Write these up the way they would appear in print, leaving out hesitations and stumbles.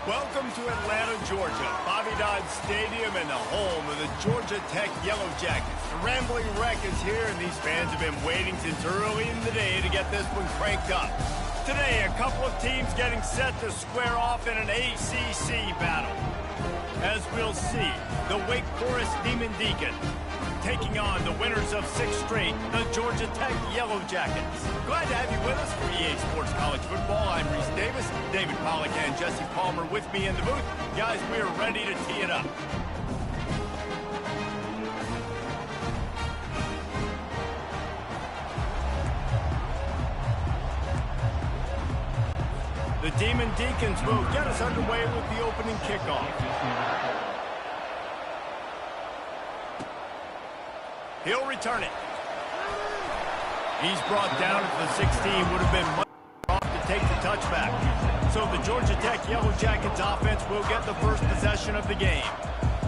Welcome to Atlanta, Georgia, Bobby Dodd Stadium and the home of the Georgia Tech Yellow Jackets. The Rambling Wreck is here, and these fans have been waiting since early in the day to get this one cranked up. Today, a couple of teams getting set to square off in an ACC battle. As we'll see, the Wake Forest Demon Deacons taking on the winners of 6 straight, the Georgia Tech Yellow Jackets. Glad to have you with us for EA Sports College Football. I'm Reese Davis, David Pollack and Jesse Palmer with me in the booth. Guys, we are ready to tee it up. The Demon Deacons will get us underway with the opening kickoff. He'll return it. He's brought down at the 16. Would have been much off to take the touchback. So the Georgia Tech Yellow Jackets offense will get the first possession of the game.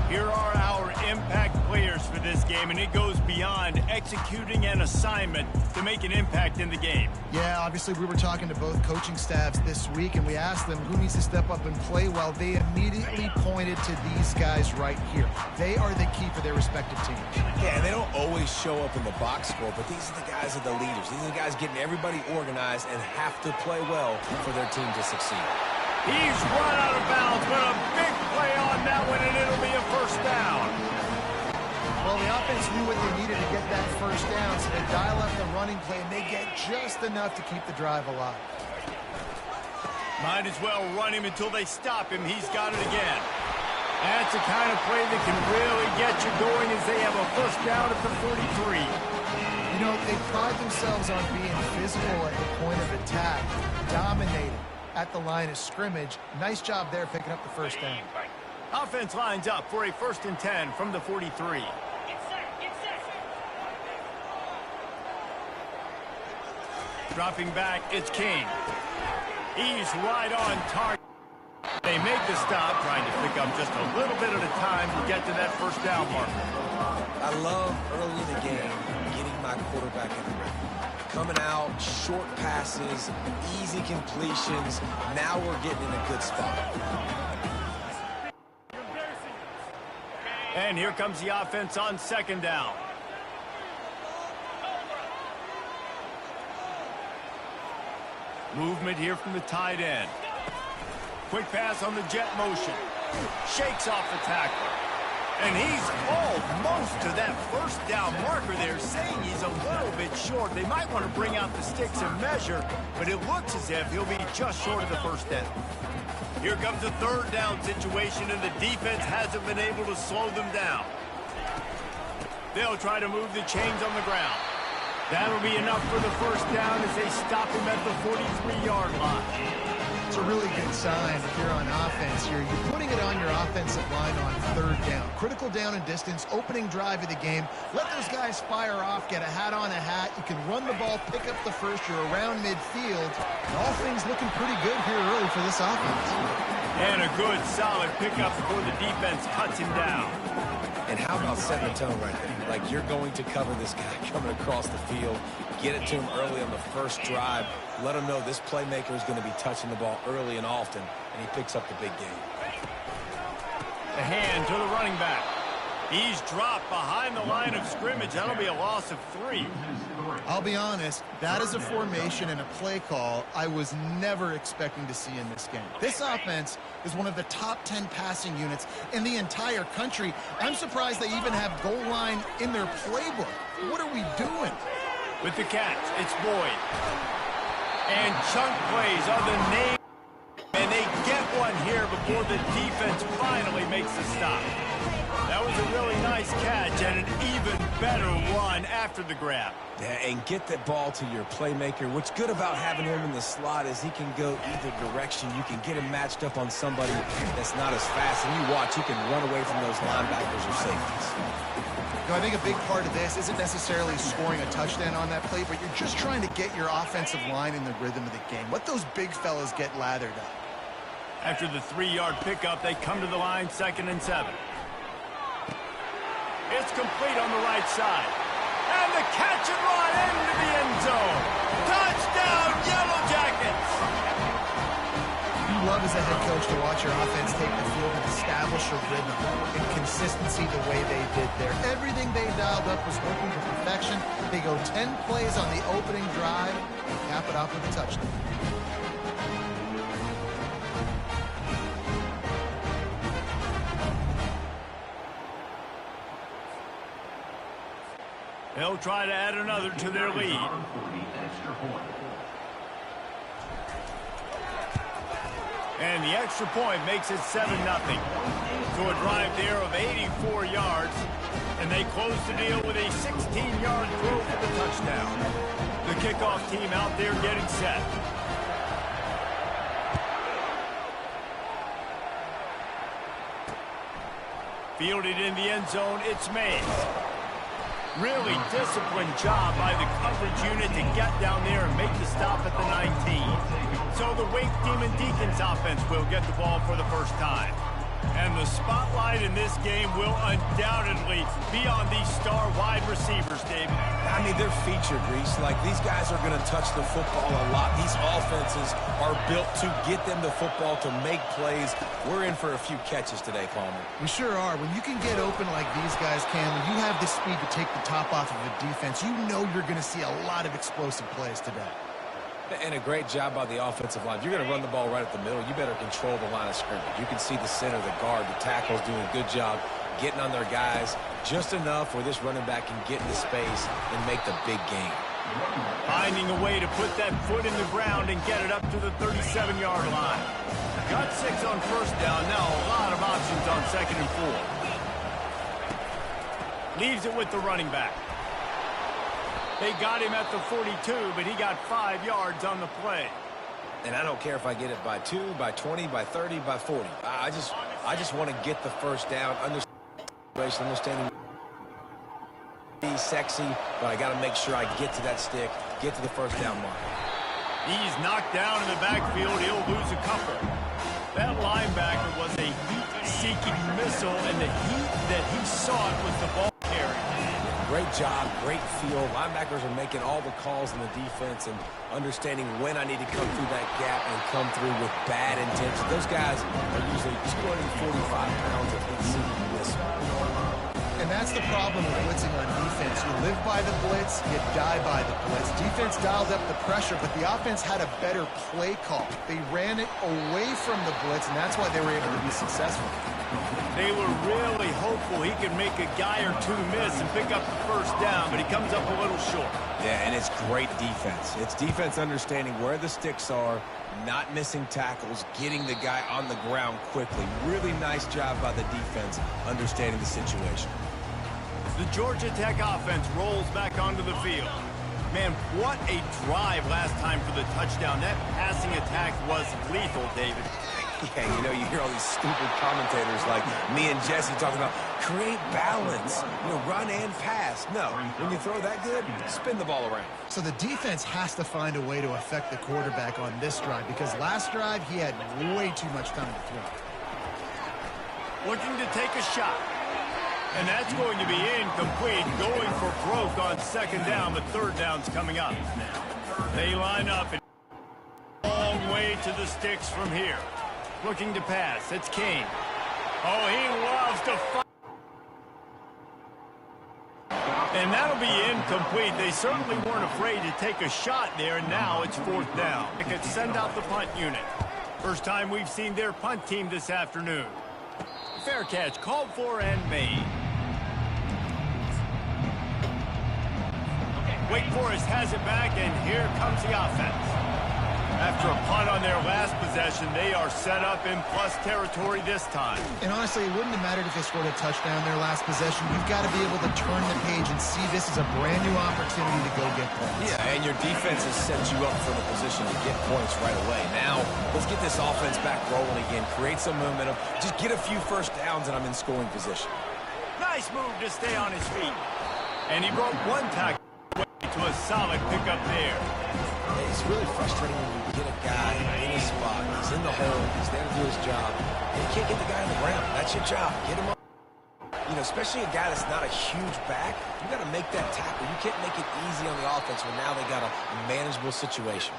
Here are our impact players for this game, and it goes beyond executing an assignment to make an impact in the game. Yeah, obviously we were talking to both coaching staffs this week, and we asked them who needs to step up and play well. They immediately pointed to these guys right here. They are the key for their respective teams. Yeah, and they don't always show up in the box score, but these are the guys that are the leaders. These are the guys getting everybody organized and have to play well for their team to succeed. He's run out of bounds, but a big play on that one, and it'll be a first down. Well, the offense knew what they needed to get that first down, so they dial up the running play, and they get just enough to keep the drive alive. Might as well run him until they stop him. He's got it again. That's the kind of play that can really get you going as they have a first down at the 43. You know, they pride themselves on being physical at the point of attack, dominating at the line of scrimmage. Nice job there picking up the first down. Offense lines up for a 1st and 10 from the 43. Dropping back, it's King. He's right on target. They make the stop, trying to pick up just a little bit at a time to get to that first down marker. I love early in the game getting my quarterback in the rhythm. Coming out, short passes, easy completions. Now we're getting in a good spot. And here comes the offense on 2nd down. Movement here from the tight end. Quick pass on the jet motion. Shakes off the tackle. And he's almost to that first down marker there, saying he's a little bit short. They might want to bring out the sticks and measure, but it looks as if he'll be just short of the first down. Here comes the 3rd down situation, and the defense hasn't been able to slow them down. They'll try to move the chains on the ground. That'll be enough for the first down as they stop him at the 43-yard line. It's a really good sign if you're on offense here. You're putting it on your offensive line on 3rd down. Critical down and distance, opening drive of the game. Let those guys fire off, get a hat on a hat. You can run the ball, pick up the first. You're around midfield. And all things looking pretty good here early for this offense. And a good, solid pickup before the defense cuts him down. And how about setting the tone right there? Like, you're going to cover this guy coming across the field. Get it to him early on the first drive. Let him know this playmaker is going to be touching the ball early and often, and he picks up the big game. The hand to the running back. He's dropped behind the line of scrimmage. That'll be a loss of 3. I'll be honest, that is a formation and a play call I was never expecting to see in this game. This offense is one of the top 10 passing units in the entire country. I'm surprised they even have goal line in their playbook. What are we doing? With the catch, it's Boyd. And chunk plays are the name. And they get one here before the defense finally makes the stop. That was a really nice catch and an even better run after the grab. Yeah, and get that ball to your playmaker. What's good about having him in the slot is he can go either direction. You can get him matched up on somebody that's not as fast. And you watch, he can run away from those linebackers or safeties. I think a big part of this isn't necessarily scoring a touchdown on that play, but you're just trying to get your offensive line in the rhythm of the game. Let those big fellas get lathered up. After the 3-yard pickup, they come to the line, 2nd and 7. It's complete on the right side. And the catch and run into the end zone. Touchdown, Yellow Jackets! love as a head coach to watch your offense take the field and establish a rhythm and consistency the way they did there. Everything they dialed up was working to perfection. They go 10 plays on the opening drive and cap it off with a touchdown. They'll try to add another to their lead. And the extra point makes it 7-0. So a drive there of 84 yards. And they close the deal with a 16-yard throw for the touchdown. The kickoff team out there getting set. Fielded in the end zone, it's Mays. Really disciplined job by the coverage unit to get down there and make the stop at the 19. So the Wake Demon Deacons offense will get the ball for the first time. And the spotlight in this game will undoubtedly be on these star wide receivers, David. I mean, they're featured, Reese. Like, these guys are going to touch the football a lot. These offenses are built to get them the football, to make plays. We're in for a few catches today, Palmer. We sure are. When you can get open like these guys can, when you have the speed to take the top off of a defense, you know you're going to see a lot of explosive plays today. And a great job by the offensive line. If you're going to run the ball right at the middle, you better control the line of scrimmage. You can see the center, the guard, the tackles doing a good job getting on their guys just enough where this running back can get into space and make the big game. Finding a way to put that foot in the ground and get it up to the 37-yard line. Got 6 on first down. Now a lot of options on 2nd and 4. Leaves it with the running back. They got him at the 42, but he got 5 yards on the play. And I don't care if I get it by 2, by 20, by 30, by 40. I just want to get the first down, understanding be sexy, but I got to make sure I get to that stick, get to the first down mark. He's knocked down in the backfield. He'll lose a couple. That linebacker was a heat-seeking missile, and the heat that he sought was the ball carry. Great job, great feel. Linebackers are making all the calls in the defense and understanding when I need to come through that gap and come through with bad intention. Those guys are usually 245 pounds of heat-seeking missile. And that's the problem with blitzing on defense. You live by the blitz, you die by the blitz. Defense dialed up the pressure, but the offense had a better play call. They ran it away from the blitz, and that's why they were able to be successful. They were really hopeful he could make a guy or two miss and pick up the first down, but he comes up a little short. Yeah, and it's great defense. It's defense understanding where the sticks are, not missing tackles, getting the guy on the ground quickly. Really nice job by the defense understanding the situation. The Georgia Tech offense rolls back onto the field. Man, what a drive last time for the touchdown. That passing attack was lethal, David. Yeah, you know, you hear all these stupid commentators like me and Jesse talking about create balance, run and pass. No, when you throw that good, spin the ball around. So the defense has to find a way to affect the quarterback on this drive because last drive he had way too much time to throw. Looking to take a shot. And that's going to be incomplete, going for broke on 2nd down, but 3rd down's coming up. They line up and a long way to the sticks from here. Looking to pass, it's Kane. Oh, he loves to fight. And that'll be incomplete. They certainly weren't afraid to take a shot there, and now it's 4th down. They could send out the punt unit. First time we've seen their punt team this afternoon. Fair catch called for and made. Wake Forest has it back, and here comes the offense. After a punt on their last possession, they are set up in plus territory this time. And honestly, it wouldn't have mattered if they scored a touchdown their last possession. You've got to be able to turn the page and see this as a brand new opportunity to go get points. Yeah, and your defense has set you up for the position to get points right away. Now, let's get this offense back rolling again, create some momentum, just get a few first downs, and I'm in scoring position. Nice move to stay on his feet. And he broke one tackle to a solid pickup there. It's really frustrating when you get a guy in a spot. He's in the hole. He's there to do his job. And you can't get the guy on the ground. That's your job. Get him up. Especially a guy that's not a huge back. You got to make that tackle. You can't make it easy on the offense when now they got a manageable situation.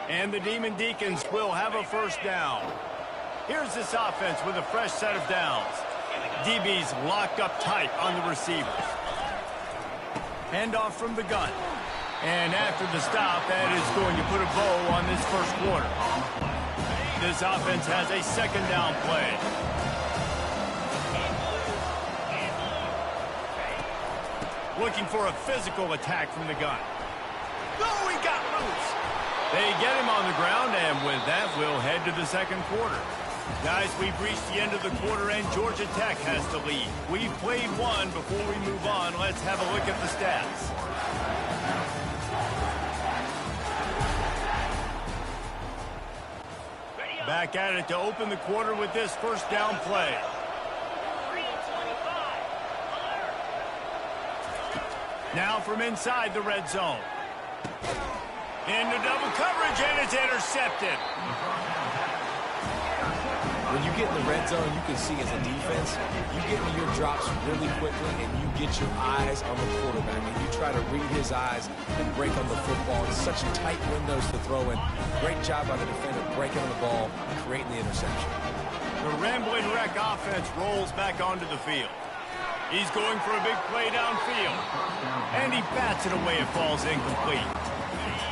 And the Demon Deacons will have a first down. Here's this offense with a fresh set of downs. DB's locked up tight on the receivers. Handoff from the gun. And after the stop, that is going to put a bow on this first quarter. This offense has a second down play. Looking for a physical attack from the gun. Oh, he got loose. They get him on the ground, and with that, we'll head to the second quarter. Guys, we've reached the end of the quarter, and Georgia Tech has the lead. We've played one. Before we move on, let's have a look at the stats. Back at it to open the quarter with this first down play. Now from inside the red zone. Into double coverage, and it's intercepted. When you get in the red zone, you can see as a defense, you get into your drops really quickly, and you get your eyes on the quarterback, and you try to read his eyes and break on the football. It's such tight windows to throw in. Great job by the defender breaking on the ball and creating the interception. The Rambling Wreck offense rolls back onto the field. He's going for a big play downfield. And he bats it away. It falls incomplete.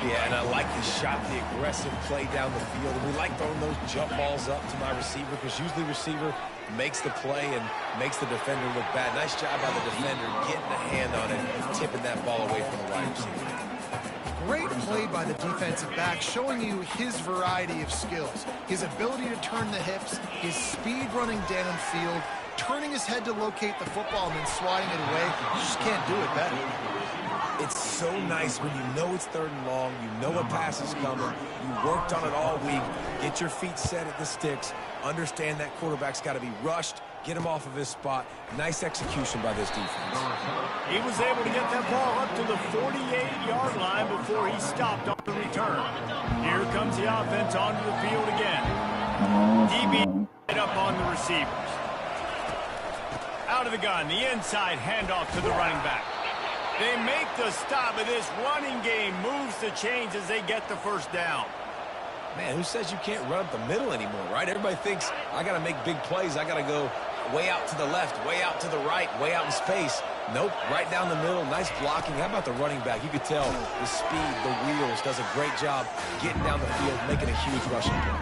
Yeah, and I like the shot, the aggressive play down the field. And we like throwing those jump balls up to my receiver because usually the receiver makes the play and makes the defender look bad. Nice job by the defender getting a hand on it and tipping that ball away from the wide receiver. Great play by the defensive back, showing you his variety of skills. His ability to turn the hips, his speed running downfield, turning his head to locate the football and then swatting it away. You just can't do it better. It's so nice when you know it's 3rd and long, you know a pass is coming, you worked on it all week, get your feet set at the sticks, understand that quarterback's got to be rushed, get him off of his spot. Nice execution by this defense. He was able to get that ball up to the 48-yard line before he stopped on the return. Here comes the offense onto the field again. DB right up on the receivers. Out of the gun, the inside handoff to the running back. They make the stop, but this running game moves the chains as they get the first down. Man, who says you can't run up the middle anymore, right? Everybody thinks, I got to make big plays. I got to go way out to the left, way out to the right, way out in space. Nope, right down the middle. Nice blocking. How about the running back? You could tell the speed, the wheels, does a great job getting down the field, making a huge rushing play.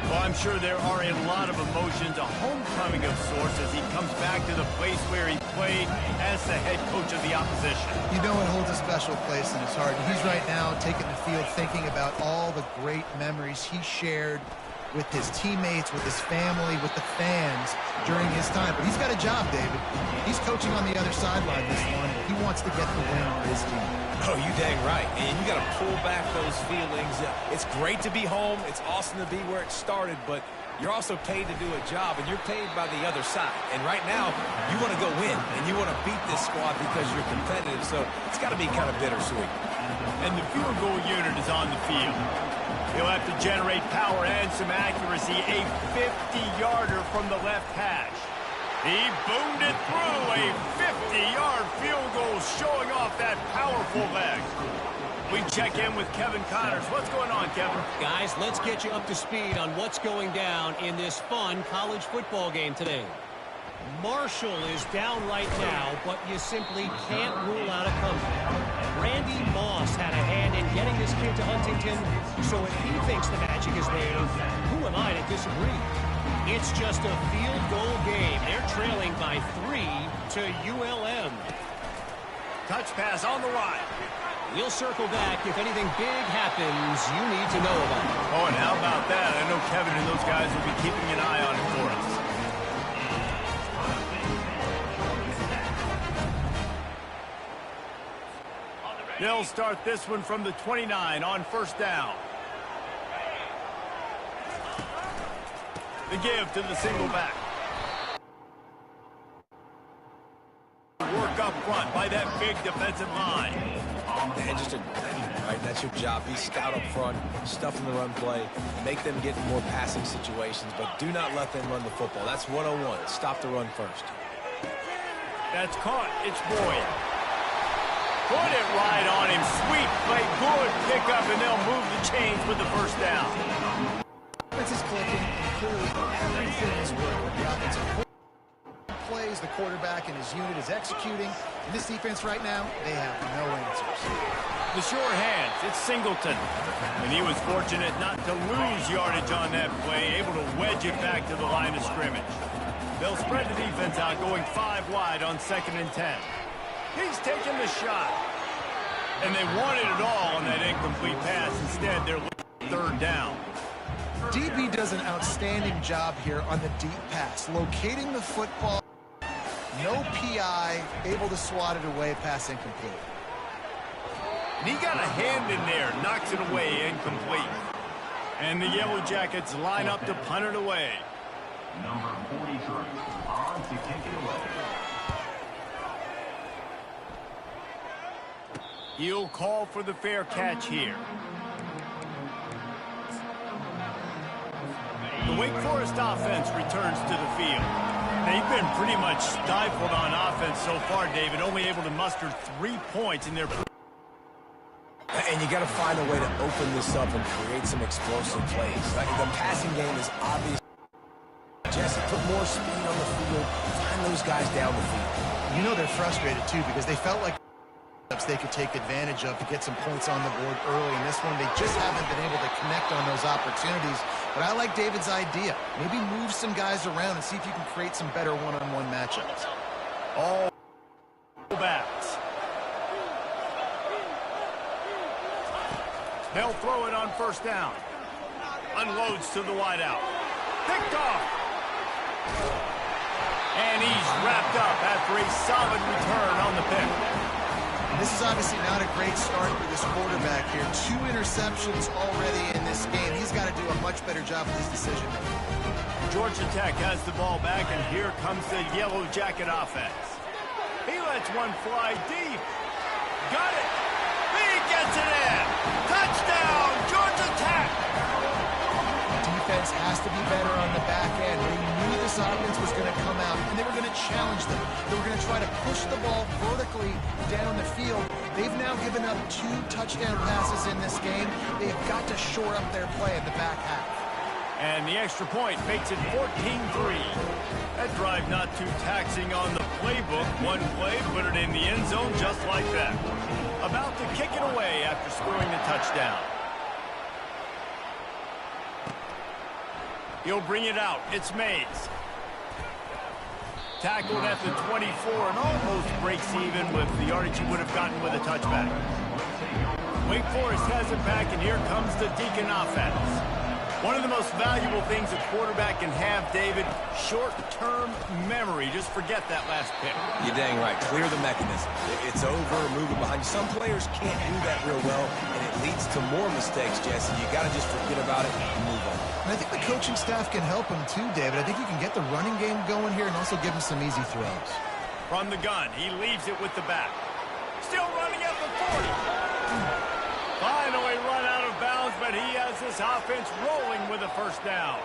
Well, I'm sure there are a lot of emotions, a homecoming of sorts as he comes back to the place where he played as the head coach of the opposition. You know it holds a special place in his heart. And he's right now taking the field thinking about all the great memories he shared with his teammates, with his family, with the fans during his time. But he's got a job, David. He's coaching on the other sideline this one. He wants to get the win for his team. Oh, you dang right. And you got to pull back those feelings. It's great to be home. It's awesome to be where it started, but you're also paid to do a job, and you're paid by the other side. And right now, you want to go win, and you want to beat this squad because you're competitive, so it's got to be kind of bittersweet. And the field goal unit is on the field. He'll have to generate power and some accuracy. A 50-yarder from the left hash. He boomed it through. A 50-yard field goal showing off that powerful leg. We check in with Kevin Connors. What's going on, Kevin? Guys, let's get you up to speed on what's going down in this fun college football game today. Marshall is down right now, but you simply can't rule out a comeback. Randy Moss had a hand in getting this kid to Huntington, so if he thinks the magic is there, who am I to disagree? It's just a field goal game. They're trailing by 3 to ULM. Touch pass on the line. We'll circle back if anything big happens you need to know about. Oh, and how about that? I know Kevin and those guys will be keeping an eye on it for us. They'll start this one from the 29 on first down. The give to the single back. Work up front by that big defensive line. Man, right, that's your job. Be stout up front, stuff in the run play, make them get in more passing situations, but do not let them run the football. That's 101. Stop the run first. That's caught. It's Boyd. Put it right on him. Sweet play, good pickup, and they'll move the chains with the first down. Offense is clicking, and clearly everything is working. The offensive plays, the quarterback and his unit is executing. In this defense right now, they have no answers. The sure hands, it's Singleton. And he was fortunate not to lose yardage on that play, able to wedge it back to the line of scrimmage. They'll spread the defense out, going 5 wide on 2nd and 10. He's taking the shot. And they wanted it all on that incomplete pass. Instead, they're looking 3rd down. DB does an outstanding job here on the deep pass, locating the football. No PI, able to swat it away, pass incomplete. And he got a hand in there, knocks it away, incomplete. And the Yellow Jackets line up to punt it away. Number 43, on to kick it away. He'll call for the fair catch here. The Wake Forest offense returns to the field. They've been pretty much stifled on offense so far, David, only able to muster 3 points in their... And you got to find a way to open this up and create some explosive plays. Like the passing game is obvious. Jesse, put more speed on the field. Find those guys down the field. You know they're frustrated, too, because they felt like they could take advantage of to get some points on the board early. In this one, they just haven't been able to connect on those opportunities. But I like David's idea. Maybe move some guys around and see if you can create some better one-on-one matchups. All backs. They'll throw it on 1st down. Unloads to the wideout. Picked off. And he's wrapped up after a solid return on the pick. This is obviously not a great start for this quarterback here. 2 interceptions already in this game. He's got to do a much better job with his decision. Georgia Tech has the ball back, and here comes the Yellow Jacket offense. He lets one fly deep. Got it. He gets it in. Touchdown, Georgia Tech. Defense has to be better on the back end. They knew this offense was going to come out, and they were going to challenge them. They were going to try to push the ball vertically down the field. They've now given up 2 touchdown passes in this game. They've got to shore up their play in the back half. And the extra point makes it 14-3. That drive not too taxing on the playbook. One play, put it in the end zone just like that. About to kick it away after scoring the touchdown. He'll bring it out. It's Mays. Tackled at the 24 and almost breaks even with the yardage he would have gotten with a touchback. Wake Forest has it back, and here comes the Deacon offense. One of the most valuable things a quarterback can have, David, short-term memory. Just forget that last pick. You're dang right. Clear the mechanism. It's over, move it behind you. Some players can't do that real well, and it leads to more mistakes, Jesse. You got to just forget about it and move on. And I think the coaching staff can help him too, David. I think you can get the running game going here and also give him some easy throws. From the gun, he leaves it with the back. Still running at the 40. Finally run out of bounds, but he has this offense rolling with a 1st down.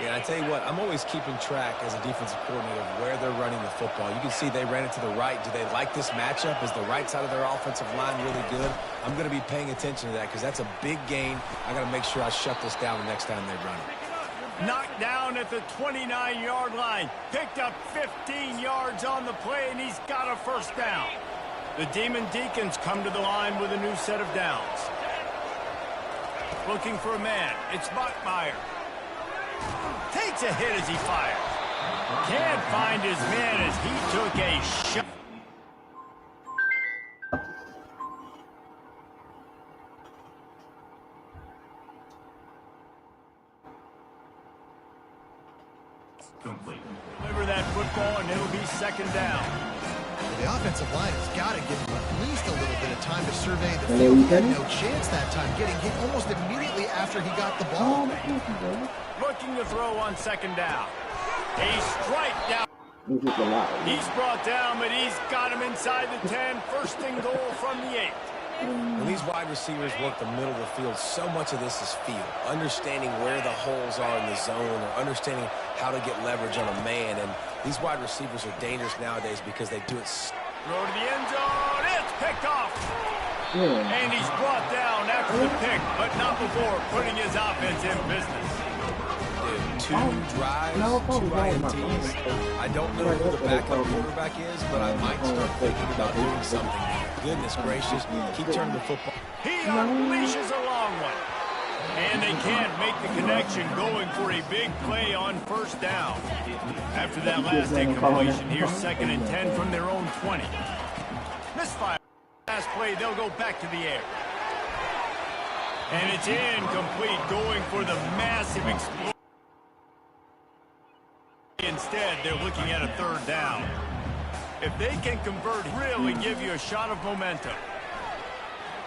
Yeah, I tell you what, I'm always keeping track as a defensive coordinator of where they're running the football. You can see they ran it to the right. Do they like this matchup? Is the right side of their offensive line really good? I'm going to be paying attention to that because that's a big gain. I got to make sure I shut this down the next time they run it. Knocked down at the 29-yard line. Picked up 15 yards on the play, and he's got a 1st down. The Demon Deacons come to the line with a new set of downs. Looking for a man. It's Bachmeyer. Takes a hit as he fires. Can't find his man as he took a shot. Complete. Deliver that football, and it'll be 2nd down. The offensive line has got to give him at least a little bit of time to survey the field. He had no chance that time, getting hit almost immediately after he got the ball. Looking to throw on 2nd down. A strike down. He's brought down, but he's got him inside the 10. 1st and goal from the 8. When these wide receivers work the middle of the field, so much of this is feel. Understanding where the holes are in the zone or understanding how to get leverage on a man. And these wide receivers are dangerous nowadays because they do it. Throw to the end zone. It's picked off. And he's brought down after the pick, but not before putting his offense in business. Two drives, two INTs. I don't know who the backup quarterback is, but I might start thinking about doing something. Goodness gracious, keep turning the football. He unleashes a long one. And they can't make the connection, going for a big play on first down. After that last incompletion, here's 2nd and 10 from their own 20. Misfire. Last play, they'll go back to the air. And it's incomplete, going for the massive explosion. Instead, they're looking at a 3rd down. If they can convert, really give you a shot of momentum.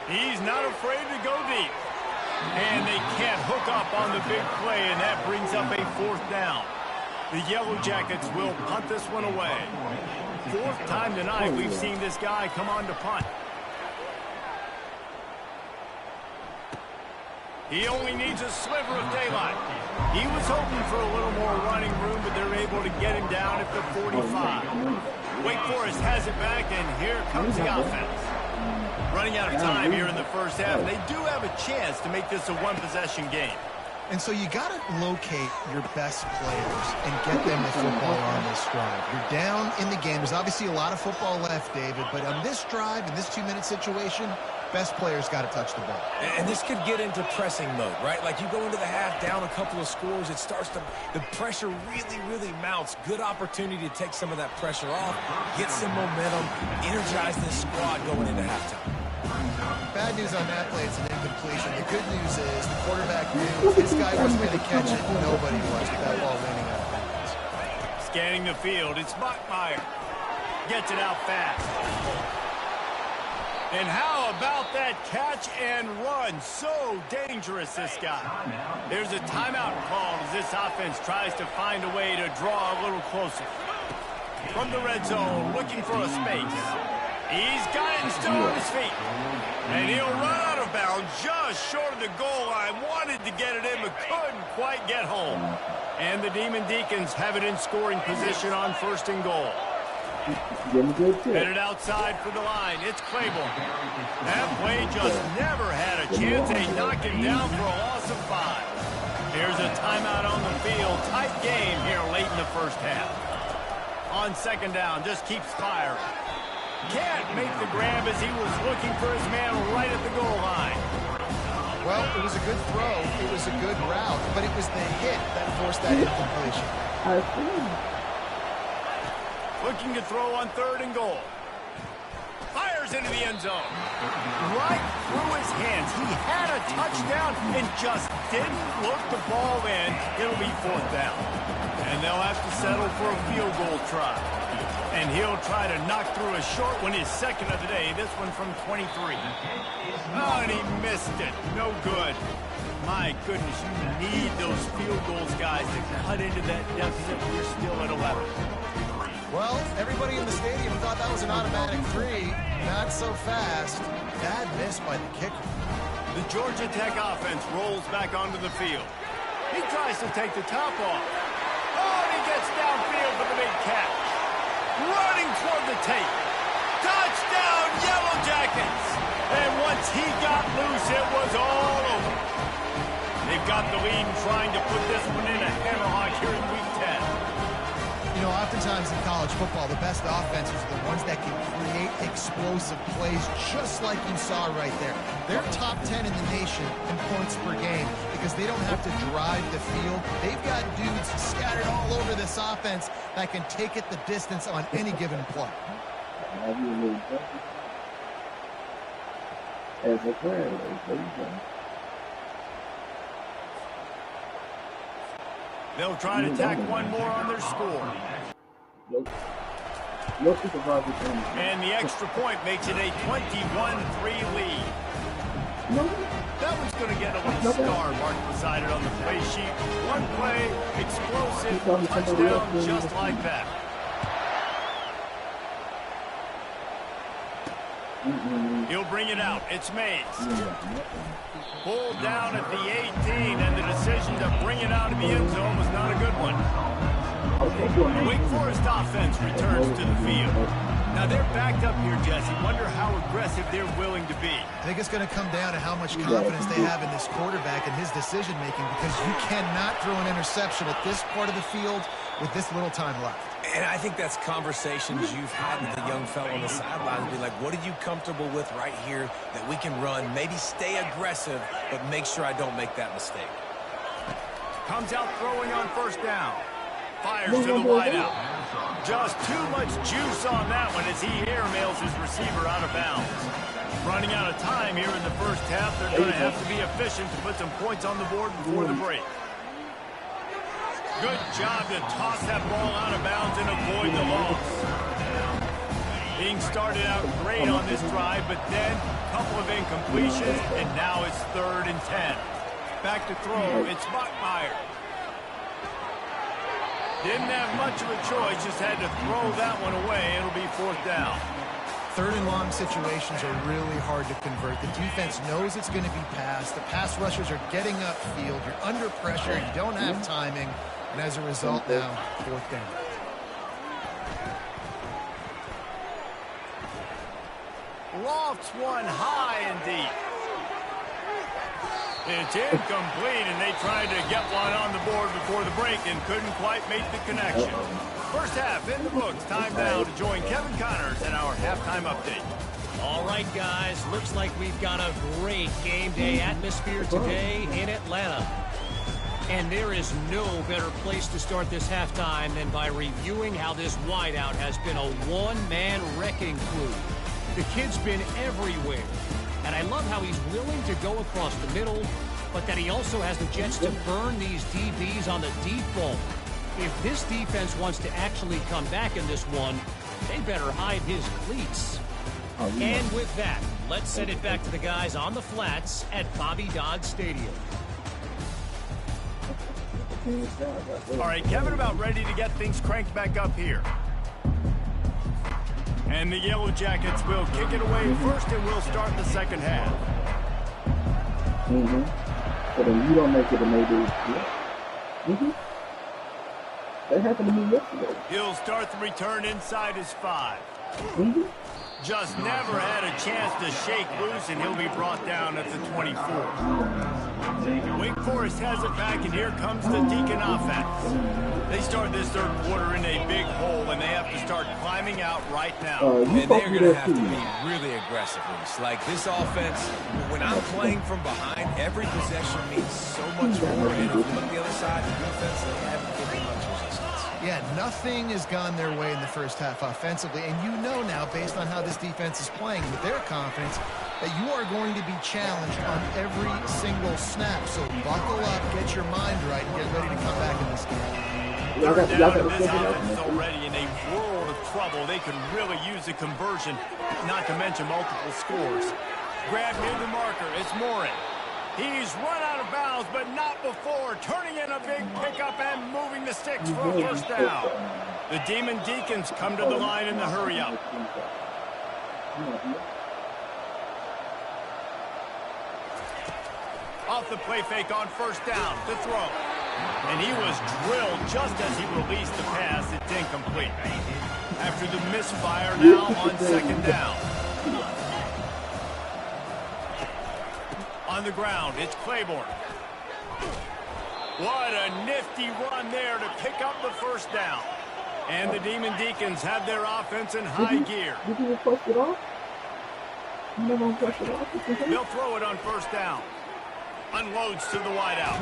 He's not afraid to go deep. And they can't hook up on the big play, and that brings up a 4th down. The Yellow Jackets will punt this one away. 4th time tonight we've seen this guy come on to punt. He only needs a sliver of daylight. He was hoping for a little more running room, but they're able to get him down at the 45. Wake Forest has it back, and here comes the offense. Running out of time here in the first half. They do have a chance to make this a one-possession game. And so you got to locate your best players and get them the football on this drive. You're down in the game. There's obviously a lot of football left, David, but on this drive, in this 2-minute situation, best players got to touch the ball. And this could get into pressing mode, right? Like you go into the half down a couple of scores, it starts to, the pressure really mounts. Good opportunity to take some of that pressure off, get some momentum, energize this squad going into halftime. Bad news on that play, it's an incompletion. The good news is the quarterback knew if this guy wasn't going to catch it, nobody was with that ball landing out of bounds. Scanning the field, it's Buckmeyer. Gets it out fast. And how about that catch and run? So dangerous, this guy. There's a timeout called as this offense tries to find a way to draw a little closer. From the red zone, looking for a space. He's got it and still on his feet. And he'll run out of bounds just short of the goal line. Wanted to get it in, but couldn't quite get home. And the Demon Deacons have it in scoring position on 1st and goal. Headed outside for the line. It's Claiborne. That play just never had a chance. They knock him down for a loss of 5. Here's a timeout on the field. Tight game here late in the first half. On 2nd down, just keeps firing. Can't make the grab as he was looking for his man right at the goal line. Well, it was a good throw. It was a good route, but it was the hit that forced that incompletion. Looking to throw on 3rd and goal. Fires into the end zone. Right through his hands. He had a touchdown and just didn't look the ball in. It'll be 4th down. And they'll have to settle for a field goal try. And he'll try to knock through a short one, his 2nd of the day. This one from 23. Oh, and he missed it. No good. My goodness, you need those field goals, guys, to cut into that deficit. We're still at 11. Well, everybody in the stadium thought that was an automatic 3. Not so fast. Bad miss by the kicker. The Georgia Tech offense rolls back onto the field. He tries to take the top off. Oh, and he gets downfield for the big catch. Running toward the tape. Touchdown, Yellow Jackets! And once he got loose, it was all over. They've got the lead and trying to put this one in a hammerlock here in Week 10. You know, oftentimes in college football, the best offenses are the ones that can create explosive plays, just like you saw right there. They're top 10 in the nation in points per game because they don't have to drive the field. They've got dudes scattered all over this offense that can take it the distance on any given play. As a player, They'll try to tack one more on their score. And the extra point makes it a 21-3 lead. That one's going to get a little star marked beside it on the play sheet. One play, explosive, touchdown, just like that. He'll bring it out. It's Mays. Pulled down at the 18, and the decision to bring it out of the end zone was not a good one. The Wake Forest offense returns to the field. Now they're backed up here, Jesse. Wonder how aggressive they're willing to be. I think it's going to come down to how much confidence they have in this quarterback and his decision-making, because you cannot throw an interception at this part of the field with this little time left. And I think that's conversations you've had with the young fellow on the sideline and be like, what are you comfortable with right here that we can run? Maybe stay aggressive, but make sure I don't make that mistake. Comes out throwing on first down. Fires to the wideout. Just too much juice on that one as he airmails his receiver out of bounds. Running out of time here in the first half. They're going to have to be efficient to put some points on the board before the break. Good job to toss that ball out of bounds and avoid the loss. Being started out great on this drive, but then a couple of incompletions, and now it's 3rd and 10. Back to throw, it's Bachmeier. Didn't have much of a choice, just had to throw that one away. It'll be 4th down. 3rd and long situations are really hard to convert. The defense knows it's going to be passed. The pass rushers are getting upfield. You're under pressure. You don't have timing. And as a result now, 4th down. Lofts one high and deep. It's incomplete, and they tried to get one on the board before the break and couldn't quite make the connection. First half in the books. Time now to join Kevin Connors in our halftime update. All right, guys. Looks like we've got a great game day atmosphere today in Atlanta. And there is no better place to start this halftime than by reviewing how this wideout has been a one-man wrecking crew. The kid's been everywhere. And I love how he's willing to go across the middle, but that he also has the jets to burn these DBs on the deep ball. If this defense wants to actually come back in this one, they better hide his cleats. And with that, let's send it back to the guys on the flats at Bobby Dodd Stadium. All right, Kevin, about ready to get things cranked back up here. And the Yellow Jackets will kick it away first, and we'll start the second half. So then you don't make it, and they do. That happened to me yesterday. He'll start the return inside his 5. Just never had a chance to shake loose, and he'll be brought down at the 24. Wake Forest has it back, and here comes the Deacon offense. They start this third quarter in a big hole, and they have to start climbing out right now. And they're going to have to be really aggressive. Like this offense, when I'm playing from behind, every possession means so much more. And if you look at the other side, the defense, they haven't given much resistance. Yeah, nothing has gone their way in the first half offensively, and you know now, based on how this defense is playing with their confidence, that you are going to be challenged on every single snap. So buckle up, get your mind right, and get ready to come back in this game. Third down, and this offense is already in a world of trouble. They could really use a conversion, not to mention multiple scores. Grab near the marker, it's Morin. He's run out of bounds, but not before. Turning in a big pickup and moving the sticks for a first down. The Demon Deacons come to the line in the hurry-up. Off the play fake on first down to throw. And he was drilled just as he released the pass. It's incomplete. After the misfire now on second down. On the ground, it's Claiborne. What a nifty run there to pick up the first down. And the Demon Deacons have their offense in high gear. Did you push it off? You never push it off? They'll throw it on first down. Unloads to the wideout.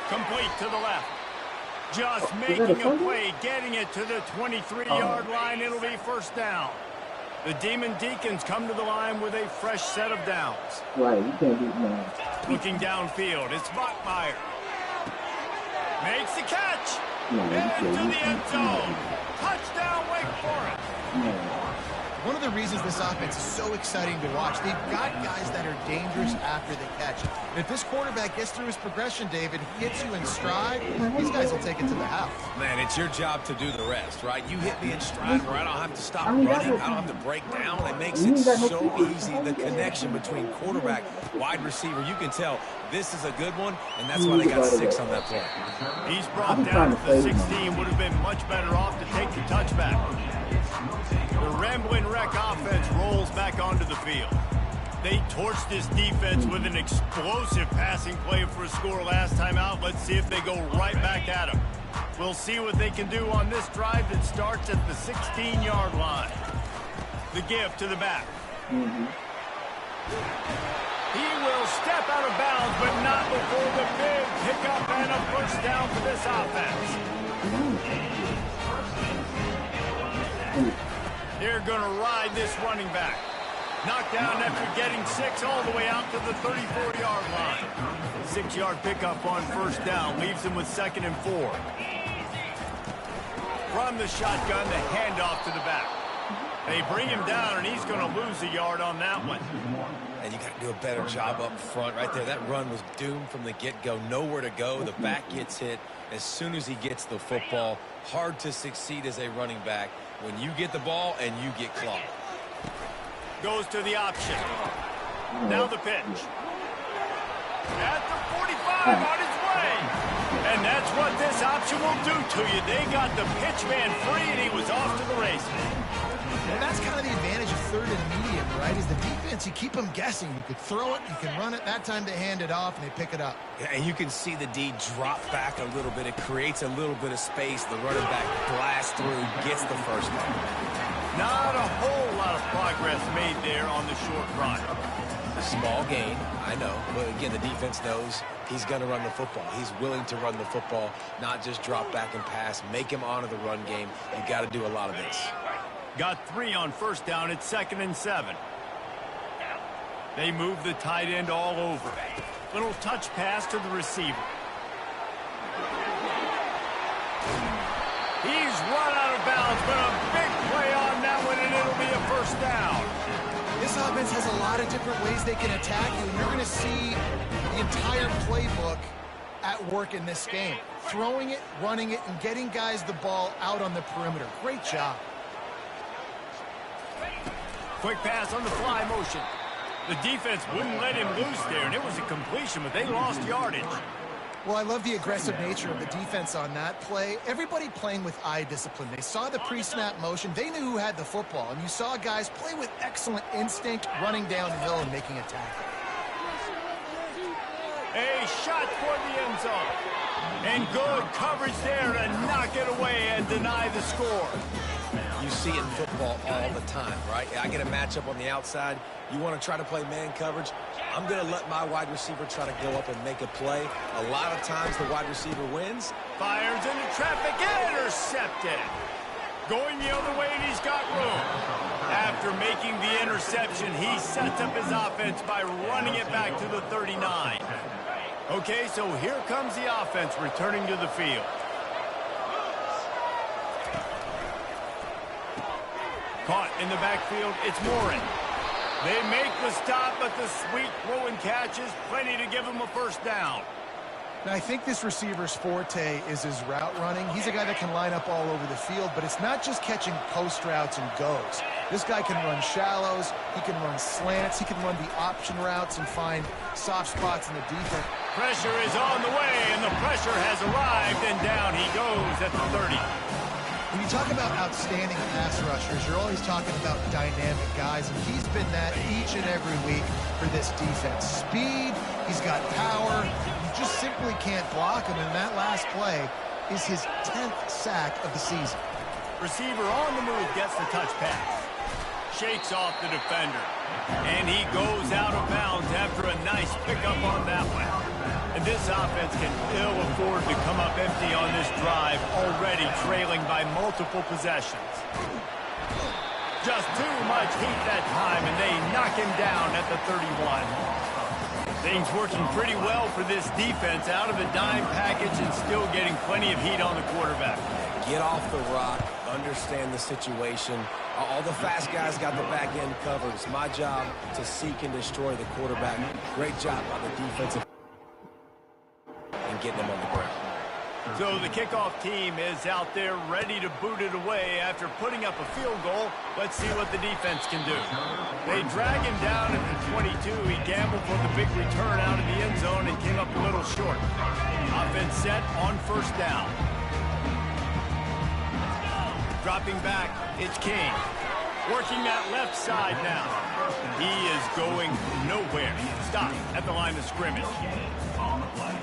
Complete to the left. Just making a play, getting it to the 23-yard line. It'll be first down. The Demon Deacons come to the line with a fresh set of downs. Right, you can't beat that. Looking downfield, it's Bachmeier. Makes the catch. Into the end zone. Touchdown, Wake Forest. one of the reasons this offense is so exciting to watch. They've got guys that are dangerous after the catch. And if this quarterback gets through his progression, David, hits you in stride, these guys will take it to the house. Man, it's your job to do the rest, right? You hit me in stride where I don't have to stop running. I don't have to break down. It makes it so easy, the connection between quarterback, wide receiver. You can tell this is a good one, and that's why they got 6 on that play. He's brought down to the 16. Would have been much better off to take the touchback. The Rambling Wreck offense rolls back onto the field. They torched this defense with an explosive passing play for a score last time out. Let's see if they go right back at him. We'll see what they can do on this drive that starts at the 16-yard line. The give to the back. He will step out of bounds, but not before the big pickup and a first down for this offense. They're going to ride this running back. Knocked down after getting 6 all the way out to the 34-yard line. 6-yard pickup on first down leaves him with 2nd and 4. From the shotgun, the handoff to the back. They bring him down, and he's going to lose a yard on that one. And you got to do a better job up front right there. That run was doomed from the get-go. Nowhere to go. The back gets hit as soon as he gets the football. Hard to succeed as a running back when you get the ball and you get clocked. Goes to the option. Now the pitch. At the 45 on his way. And that's what this option will do to you. They got the pitch man free, and he was off to the races. Well, that's kind of the advantage of 3rd and medium, right? Is the defense, you keep them guessing. You could throw it, you can run it. That time they hand it off, and they pick it up. Yeah, and you can see the D drop back a little bit. It creates a little bit of space. The running back blasts through, gets the first down. Not a whole lot of progress made there on the short run. A small gain, I know. But again, the defense knows he's going to run the football. He's willing to run the football, not just drop back and pass. Make him honor the run game. You got to do a lot of this. Got 3 on first down. It's 2nd and 7. They move the tight end all over. Little touch pass to the receiver. He's run out of bounds, but a big play on that one, and it'll be a first down. This offense has a lot of different ways they can attack you, and you're going to see the entire playbook at work in this game. Throwing it, running it, and getting guys the ball out on the perimeter. Great job. Quick pass on the fly motion. The defense wouldn't let him loose there, and it was a completion, but they lost yardage. Well, I love the aggressive nature of the defense on that play. Everybody playing with eye discipline. They saw the pre-snap motion. They knew who had the football, and you saw guys play with excellent instinct, running downhill and making a tackle. A shot for the end zone. And good coverage there to knock it away and deny the score. You see it in football all the time, right? I get a matchup on the outside. You want to try to play man coverage? I'm going to let my wide receiver try to go up and make a play. A lot of times the wide receiver wins. Fires into traffic, intercepted. Going the other way, and he's got room. After making the interception, he sets up his offense by running it back to the 39. Okay, so here comes the offense returning to the field. Caught in the backfield, it's Morin. They make the stop, but the sweet throw and catch is plenty to give him a first down. Now, I think this receiver's forte is his route running. He's a guy that can line up all over the field, but it's not just catching post routes and goes. This guy can run shallows, he can run slants, he can run the option routes and find soft spots in the defense. Pressure is on the way, and the pressure has arrived, and down he goes at the 30. When you talk about outstanding pass rushers, you're always talking about dynamic guys, and he's been that each and every week for this defense. Speed, he's got power, you just simply can't block him, and that last play is his 10th sack of the season. Receiver on the move gets the touch pass. Shakes off the defender, and he goes out of bounds after a nice pickup on that one. And this offense can ill afford to come up empty on this drive, already trailing by multiple possessions. Just too much heat that time, and they knock him down at the 31. Things working pretty well for this defense, out of the dime package and still getting plenty of heat on the quarterback. Get off the rock, understand the situation. All the fast guys got the back end covered. It's my job to seek and destroy the quarterback. Great job by the defensive and getting them on the ground. So the kickoff team is out there ready to boot it away after putting up a field goal. Let's see what the defense can do. They drag him down at the 22. He gambled for the big return out of the end zone and came up a little short. Offense set on first down. Dropping back, it's King. Working that left side now. He is going nowhere. Stop at the line of scrimmage. On the play.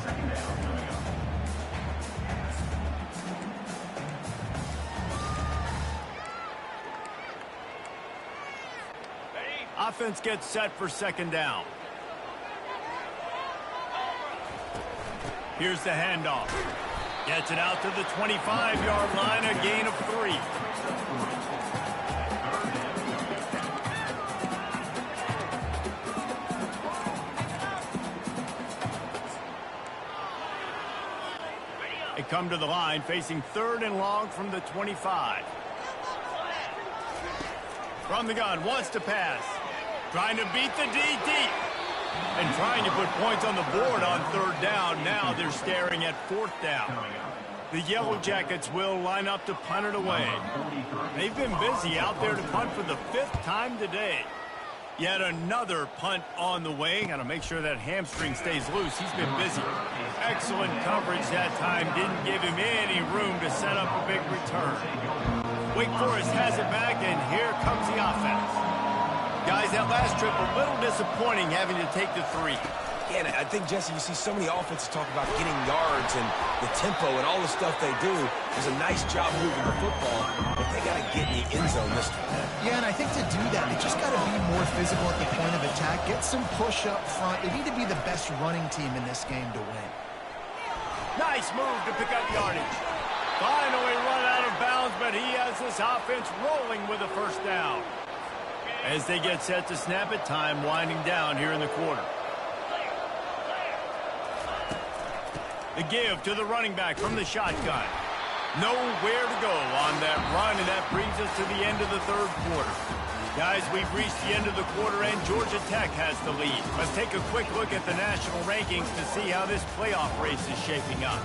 Second down coming up. Offense gets set for second down. Here's the handoff. Gets it out to the 25-yard line, a gain of 3. They come to the line, facing 3rd and long from the 25. From the gun, wants to pass. Trying to beat the D deep. And trying to put points on the board on 3rd down. Now they're staring at 4th down. The Yellow Jackets will line up to punt it away. They've been busy out there to punt for the 5th time today. Yet another punt on the way. Got to make sure that hamstring stays loose. He's been busy. Excellent coverage that time. Didn't give him any room to set up a big return. Wake Forest has it back, and here comes the offense. Guys, that last trip, a little disappointing having to take the 3. Yeah, and I think, Jesse, you see so many offenses talk about getting yards and the tempo and all the stuff they do. There's a nice job moving the football, but they got to get in the end zone this time. Yeah, and I think to do that, they just got to be more physical at the point of attack, get some push up front. They need to be the best running team in this game to win. Nice move to pick up yardage. Finally run out of bounds, but he has this offense rolling with a first down. As they get set to snap it, time winding down here in the quarter. The give to the running back from the shotgun. Nowhere to go on that run, and that brings us to the end of the 3rd quarter. Guys, we've reached the end of the quarter, and Georgia Tech has the lead. Let's take a quick look at the national rankings to see how this playoff race is shaping up.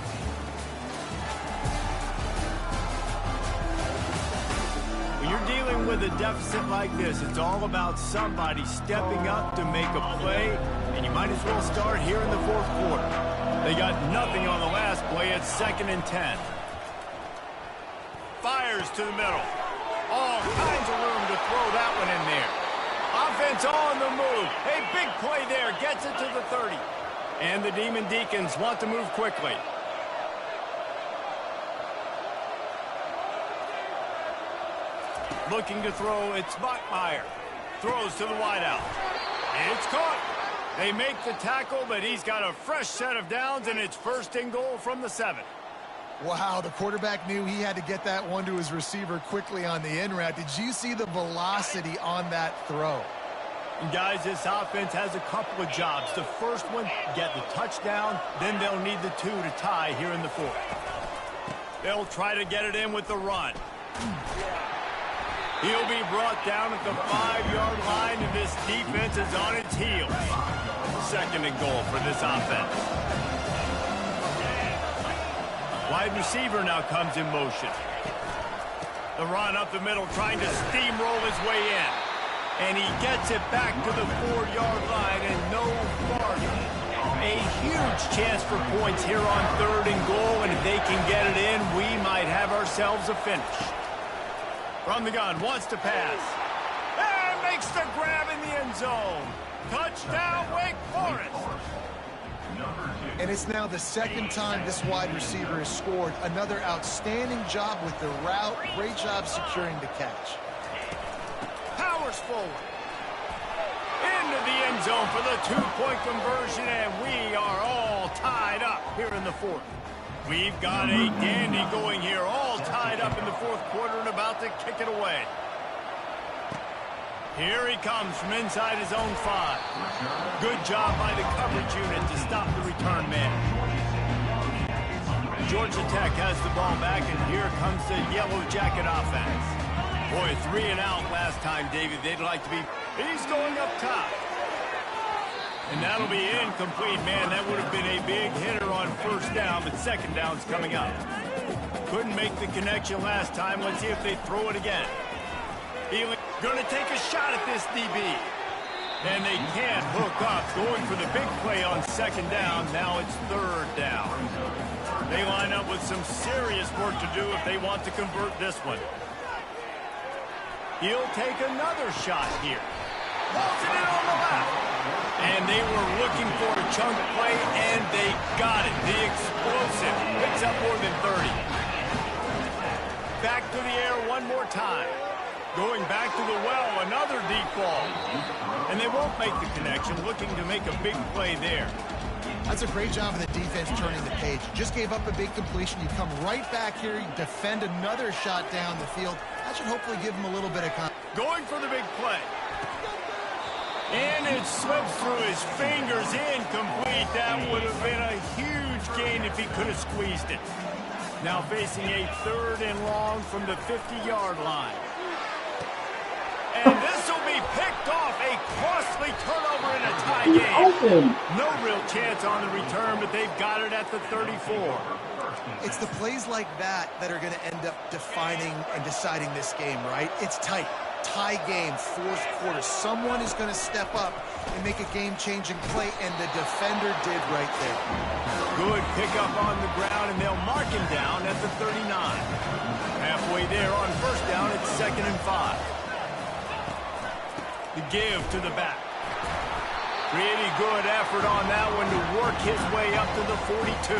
When you're dealing with a deficit like this, it's all about somebody stepping up to make a play, and you might as well start here in the 4th quarter. They got nothing on the last play. It's 2nd and 10. Fires to the middle. All kinds of room to throw that one in there. Offense on the move. Hey, big play there. Gets it to the 30. And the Demon Deacons want to move quickly. Looking to throw, it's Bachmeier. Throws to the wideout. It's caught. They make the tackle, but he's got a fresh set of downs, and it's 1st and goal from the 7. Wow, the quarterback knew he had to get that one to his receiver quickly on the in route. Did you see the velocity on that throw? And guys, this offense has a couple of jobs. The first one, get the touchdown. Then they'll need the 2 to tie here in the 4th. They'll try to get it in with the run. He'll be brought down at the 5-yard line, and this defense is on its heels. 2nd and goal for this offense. Wide receiver now comes in motion. The run up the middle, trying to steamroll his way in. And he gets it back to the 4-yard line and no farther. A huge chance for points here on 3rd and goal, and if they can get it in, we might have ourselves a finish. From the gun, wants to pass. And makes the grab in the end zone. Touchdown, Wake Forest. And it's now the 2nd time this wide receiver has scored. Another outstanding job with the route. Great job securing the catch. Powers forward. Into the end zone for the 2-point conversion, and we are all tied up here in the 4th. We've got a dandy going here, all tied up in the 4th quarter and about to kick it away. Here he comes from inside his own 5. Good job by the coverage unit to stop the return man. Georgia Tech has the ball back, and here comes the Yellow Jacket offense. Boy, 3 and out last time, David. They'd like to be... He's going up top. And that'll be incomplete. Man, that would have been a big hitter on first down, but second down's coming up. Couldn't make the connection last time. Let's see if they throw it again. Healy going to take a shot at this DB. And they can't hook up. Going for the big play on second down. Now it's third down. They line up with some serious work to do if they want to convert this one. He'll take another shot here. Pulls it in on the left. And they were looking for a chunk play, and they got it. The explosive picks up more than 30. Back to the air one more time. Going back to the well, another deep ball. And they won't make the connection, looking to make a big play there. That's a great job of the defense turning the page. Just gave up a big completion. You come right back here, you defend another shot down the field. That should hopefully give them a little bit of confidence. Going for the big play. And it slips through his fingers, incomplete. That would have been a huge gain if he could have squeezed it. Now facing a 3rd and long from the 50-yard line. And this will be picked off. A costly turnover in a tie game. No real chance on the return, but they've got it at the 34. It's the plays like that that are going to end up defining and deciding this game, right? It's tight. Tie game, 4th quarter. Someone is going to step up and make a game-changing play, and the defender did right there. Good pickup on the ground, and they'll mark him down at the 39. Halfway there on first down, it's 2nd and 5. The give to the back. Pretty good effort on that one to work his way up to the 42.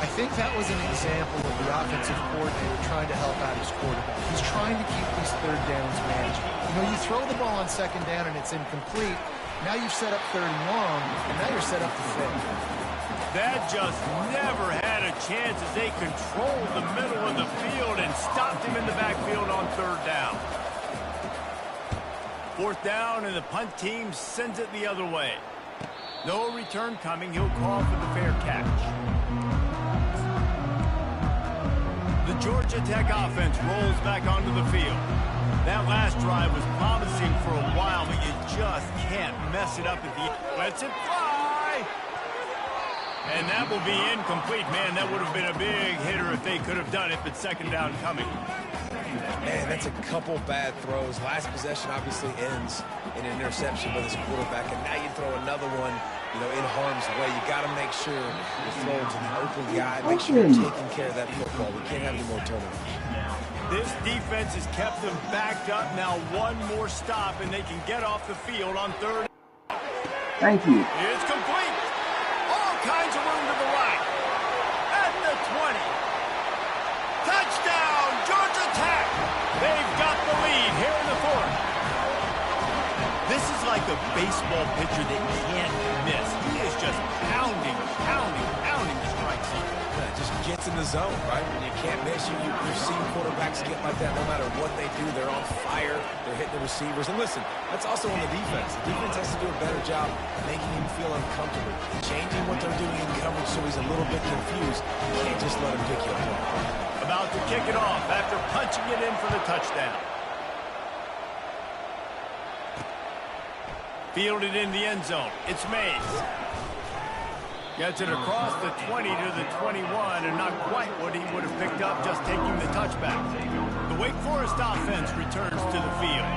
I think that was an example of the offensive coordinator trying to help out his quarterback. He's trying to keep these 3rd downs manageable. You know, you throw the ball on 2nd down and it's incomplete. Now you've set up 3rd and long, and now you're set up to fail. That just never had a chance as they controlled the middle of the field and stopped him in the backfield on 3rd down. 4th down, and the punt team sends it the other way. No return coming. He'll call for the fair catch. The Georgia Tech offense rolls back onto the field. That last drive was promising for a while, but you just can't mess it up at the end. Lets it fly! And that will be incomplete. Man, that would have been a big hitter if they could have done it, but second down coming. Man, that's a couple bad throws. Last possession obviously ends in an interception by this quarterback, and now you throw another one, you know, in harm's way. You got to make sure you're throwing to the open guy. Make sure you're taking care of that football. We can't have any more turnovers. This defense has kept them backed up. Now one more stop, and they can get off the field on 3rd. Thank you. It's complete. All kinds of room to the right. At the 20. Touchdown, Georgia Tech. They've got the lead here in the 4th. This is like a baseball pitcher that can't miss. He is just pounding the strike zone. Yeah, just gets in the zone, right? When you can't miss, you've seen quarterbacks get like that no matter what they do. They're on fire. They're hitting the receivers. And listen, that's also on the defense. The defense has to do a better job making him feel uncomfortable, changing what they're doing in coverage so he's a little bit confused. You can't just let him pick you apart. About to kick it off after punching it in for the touchdown. Fielded in the end zone. It's Mays. Gets it across the 20 to the 21, and not quite what he would have picked up just taking the touchback. The Wake Forest offense returns to the field.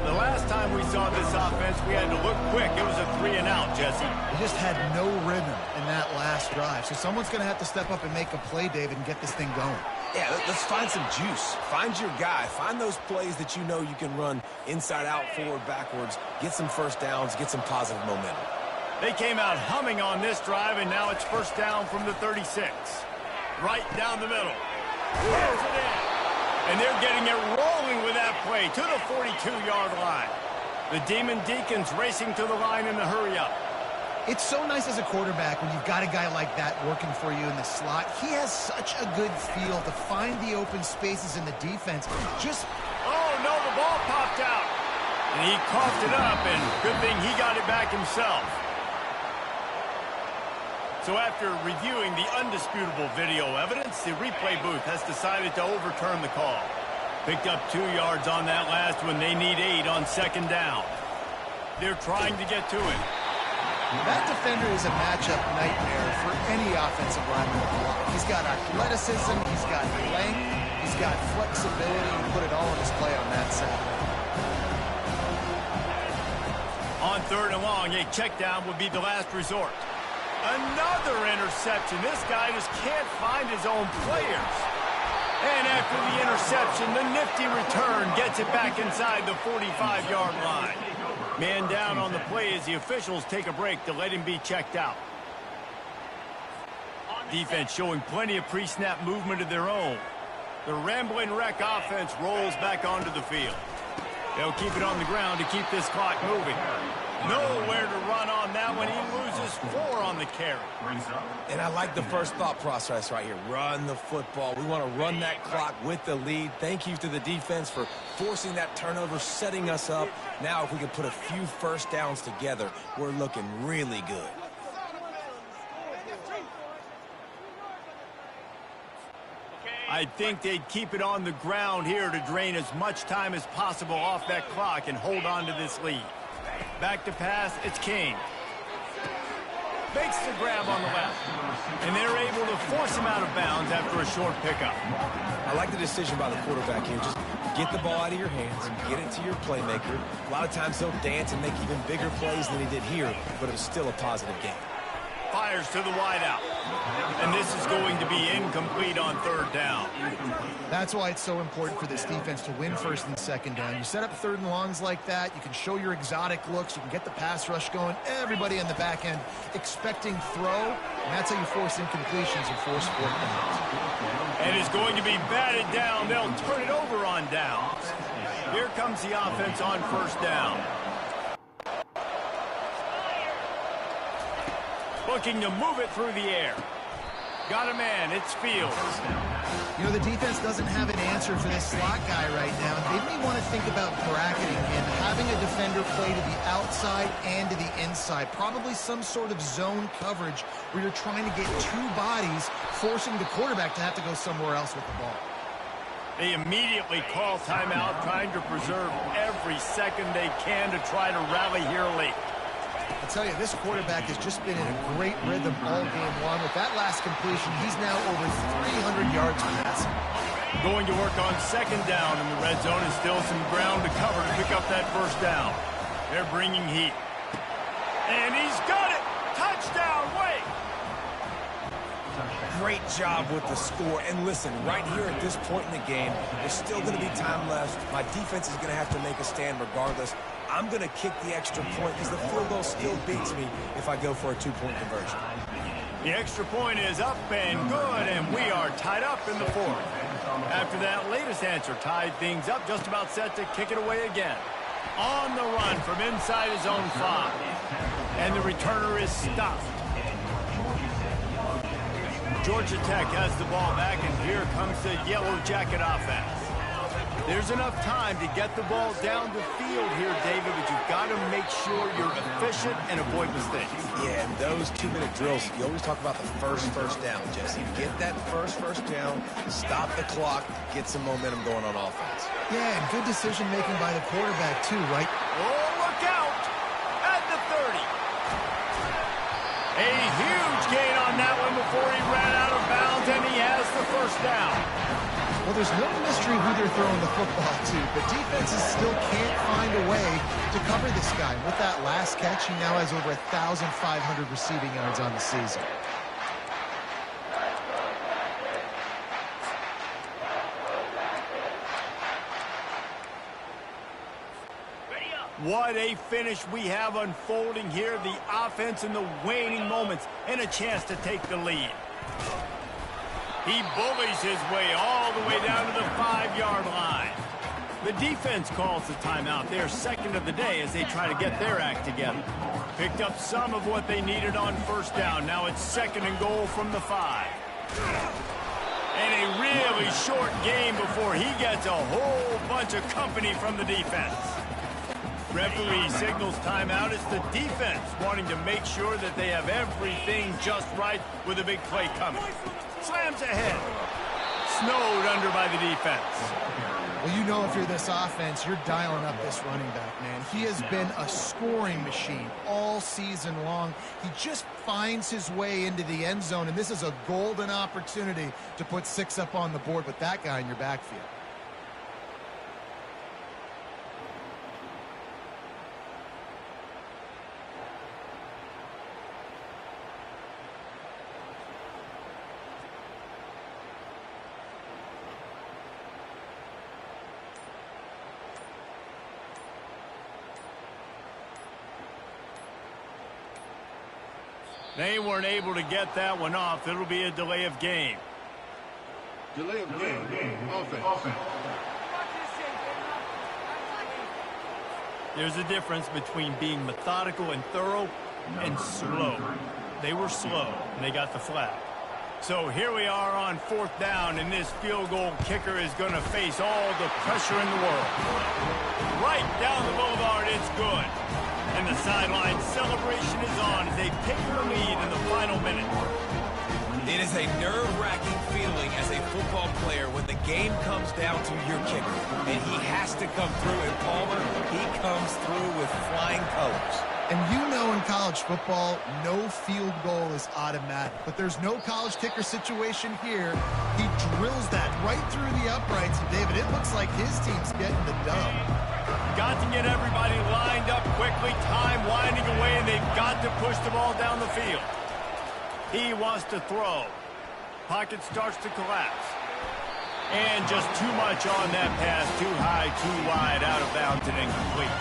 The last time we saw this offense, we had to look quick. It was a 3 and out, Jesse. They just had no rhythm in that last drive. So someone's going to have to step up and make a play, David, and get this thing going. Yeah, let's find some juice. Find your guy. Find those plays that you know you can run inside out, forward, backwards. Get some first downs. Get some positive momentum. They came out humming on this drive, and now it's first down from the 36. Right down the middle. Here's it in. And they're getting it rolling with that play to the 42-yard line. The Demon Deacons racing to the line in the hurry-up. It's so nice as a quarterback when you've got a guy like that working for you in the slot. He has such a good feel to find the open spaces in the defense. Oh, no, the ball popped out. And he coughed it up, and good thing he got it back himself. So after reviewing the undisputable video evidence, the replay booth has decided to overturn the call. Picked up 2 yards on that last one. They need 8 on second down. They're trying to get to it. That defender is a matchup nightmare for any offensive lineman to block. He's got athleticism, he's got length, he's got flexibility, and put it all on display on that side. On third and long, a check down would be the last resort. Another interception. This guy just can't find his own players. And after the interception, the nifty return gets it back inside the 45-yard line. Man down on the play as the officials take a break to let him be checked out. Defense showing plenty of pre-snap movement of their own. The rambling wreck offense rolls back onto the field. They'll keep it on the ground to keep this clock moving. Nowhere to run on that one. He loses 4 on the carry. And I like the first thought process right here. Run the football. We want to run that clock with the lead. Thank you to the defense for forcing that turnover, setting us up. Now if we can put a few first downs together, we're looking really good. I think they'd keep it on the ground here to drain as much time as possible off that clock and hold on to this lead. Back to pass, it's King. Makes the grab on the left. And they're able to force him out of bounds after a short pickup. I like the decision by the quarterback here. Just get the ball out of your hands and get it to your playmaker. A lot of times he'll dance and make even bigger plays than he did here, but it was still a positive game. Fires to the wideout. And this is going to be incomplete on third down. That's why it's so important for this defense to win first and second down. You set up third and longs like that, you can show your exotic looks, you can get the pass rush going, everybody on the back end expecting throw, and that's how you force incompletions and force fourth downs. And it's going to be batted down. They'll turn it over on downs. Here comes the offense on first down. Looking to move it through the air. Got a man, it's Fields. You know, the defense doesn't have an answer for this slot guy right now. They may want to think about bracketing him, having a defender play to the outside and to the inside. Probably some sort of zone coverage where you're trying to get 2 bodies, forcing the quarterback to have to go somewhere else with the ball. They immediately call timeout, trying to preserve every second they can to try to rally here late. I tell you, this quarterback has just been in a great rhythm all game long. With that last completion, he's now over 300 yards passing. Going to work on second down in the red zone, and still some ground to cover to pick up that first down. They're bringing heat. And he's got it! Touchdown, Wake! Great job with the score. And listen, right here at this point in the game, there's still going to be time left. My defense is going to have to make a stand regardless. I'm going to kick the extra point because the field goal still beats me if I go for a 2-point conversion. The extra point is up and good, and we are tied up in the fourth. After that latest answer tied things up, just about set to kick it away again. On the run from inside his own 5. And the returner is stopped. Georgia Tech has the ball back, and here comes the Yellow Jacket offense. There's enough time to get the ball down the field here, David, but you've got to make sure you're efficient and avoid mistakes. Yeah, and those 2-minute drills, you always talk about the first down, Jesse. Get that first down, stop the clock, get some momentum going on offense. Yeah, and good decision-making by the quarterback, too, right? Oh, look out! At the 30. A huge gain on that one before he ran out of bounds, and he has the first down. Well, there's no mystery who they're throwing the football to, but defenses still can't find a way to cover this guy. With that last catch, he now has over 1,500 receiving yards on the season. What a finish we have unfolding here. The offense in the waning moments and a chance to take the lead. He bullies his way all the way down to the 5-yard line. The defense calls the timeout. They're second of the day as they try to get their act together. Picked up some of what they needed on first down. Now it's second and goal from the 5. And a really short game before he gets a whole bunch of company from the defense. Referee signals timeout. It's the defense wanting to make sure that they have everything just right with a big play coming. Slams ahead. Snowed under by the defense. Well, you know if you're this offense, you're dialing up this running back, man. He has been a scoring machine all season long. He just finds his way into the end zone, and this is a golden opportunity to put 6 up on the board with that guy in your backfield. They weren't able to get that one off. It'll be a delay of game. Delay of game. Offense. There's a difference between being methodical and thorough and slow. They were slow, and they got the flag. So here we are on 4th down, and this field goal kicker is going to face all the pressure in the world. Right down the boulevard, it's good. And the sideline celebration is on as they take the lead in the final minute. It is a nerve-wracking feeling as a football player when the game comes down to your kicker, and he has to come through. And Palmer, he comes through with flying colors. And you know in college football, no field goal is automatic. But there's no college kicker situation here. He drills that right through the uprights. And, David, it looks like his team's getting the dub. Got to get everybody lined up quickly. Time winding away, and they've got to push the ball down the field. He wants to throw. Pocket starts to collapse. And just too much on that pass. Too high, too wide, out of bounds, and incomplete.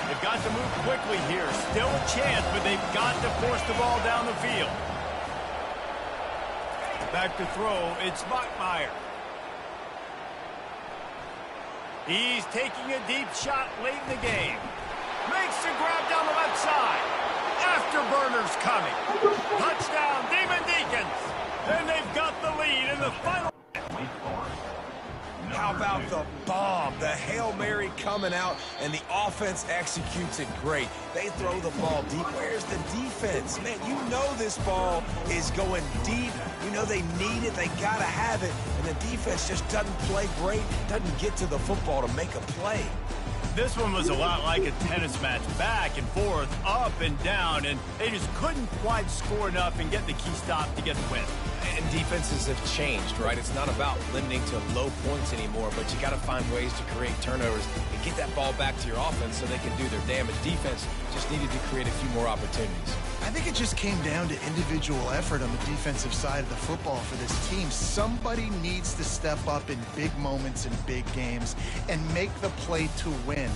They've got to move quickly here. Still a chance, but they've got to force the ball down the field. Back to throw. It's Bachmeier. He's taking a deep shot late in the game. Makes the grab down the left side. Afterburners coming. Touchdown, Demon Deacons. And they've got the lead in the final. How about the bomb? The Hail Mary coming out, and the offense executes it great. They throw the ball deep. Where's the defense? Man, you know this ball is going deep. You know they need it. They got to have it. And the defense just doesn't play great, doesn't get to the football to make a play. This one was a lot like a tennis match, back and forth, up and down, and they just couldn't quite score enough and get the key stop to get the win. And defenses have changed, right? It's not about limiting to low points anymore, but you got to find ways to create turnovers and get that ball back to your offense so they can do their damage. Defense just needed to create a few more opportunities. I think it just came down to individual effort on the defensive side of the football for this team. Somebody needs to step up in big moments in big games and make the play to win.